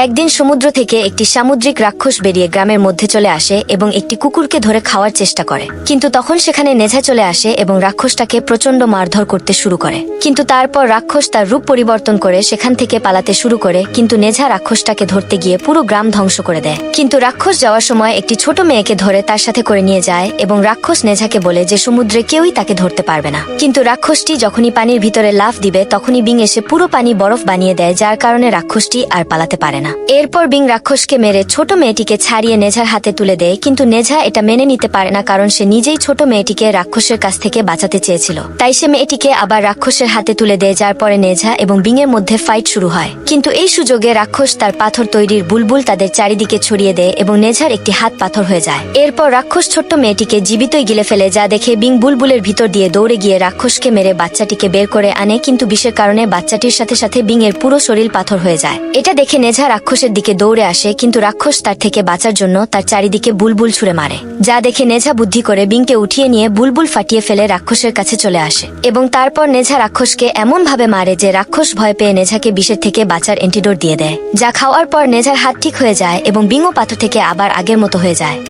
একদিন সমুদ্র থেকে একটি সামুদ্রিক রাক্ষস বেরিয়ে গ্রামের মধ্যে চলে আসে এবং একটি কুকুরকে ধরে খাওয়ার চেষ্টা করে। কিন্তু তখন সেখানে নেঝা চলে আসে এবং রাক্ষসটাকে প্রচন্ড মারধর করতে শুরু করে। কিন্তু তারপর রাক্ষস তার রূপ পরিবর্তন করে সেখান থেকে পালাতে শুরু করে, কিন্তু নেঝা রাক্ষসটাকে ধরতে গিয়ে পুরো গ্রাম ধ্বংস করে দেয়। কিন্তু রাক্ষস যাওয়ার সময় একটি ছোট মেয়েকে ধরে তার সাথে করে নিয়ে যায় এবং রাক্ষস নেঝাকে বলে যে সমুদ্রে কেউই তাকে ধরতে পারবে না। কিন্তু রাক্ষসটি যখনই পানির ভিতরে লাফ দিবে তখনই বিং এসে পুরো পানি বরফ বানিয়ে দেয়, যার কারণে রাক্ষসটি আর পালাতে পারে না। এরপর বিং রাক্ষসকে মেরে ছোট মেয়েটিকে ছাড়িয়ে নেঝার হাতে তুলে দেয়, কিন্তু নেঝা এটা মেনে নিতে পারে না, কারণ সে নিজেই ছোট মেয়েটিকে রাক্ষসের কাছ থেকে বাঁচাতে চেয়েছিল। তাই সে মেয়েটিকে আবার রাক্ষসের হাতে তুলে দেয়, যার পরে নেঝা এবং বিং এর মধ্যে ফাইট শুরু হয়। কিন্তু এই সুযোগে রাক্ষস তার পাথর তৈরির বুলবুল তাদের চারিদিকে ছড়িয়ে দেয় এবং নেঝার একটি হাত পাথর হয়ে যায়। এরপর রাক্ষস ছোট্ট মেয়েটিকে জীবিতই গিলে ফেলে, যা দেখে বিং বুলবুলের ভিতর দিয়ে দৌড়ে গিয়ে রাক্ষসকে মেরে বাচ্চাটিকে বের করে আনে, কিন্তু বিষের কারণে বাচ্চাটির সাথে সাথে বিং এর পুরো শরীর পাথর হয়ে যায়। এটা দেখে নেঝা রাক্ষসের দিকে দৌড়ে আসে, কিন্তু রাক্ষস তার থেকে বাঁচার জন্য তার চারিদিকে বুলবুল ছুঁড়ে মারে, যা দেখে নেঝা বুদ্ধি করে বিংকে উঠিয়ে নিয়ে বুলবুল ফাটিয়ে ফেলে রাক্ষসের কাছে চলে আসে এবং তারপর নেঝা রাক্ষসকে এমন ভাবে মারে যে রাক্ষস ভয় পেয়ে নেঝাকে বিষের থেকে বাঁচার অ্যান্টিডোট দিয়ে দেয়, যা খাওয়ার পর নেঝার হাত ঠিক হয়ে যায় এবং বিংও পাথর থেকে আবার আগের মতো হয়ে যায়।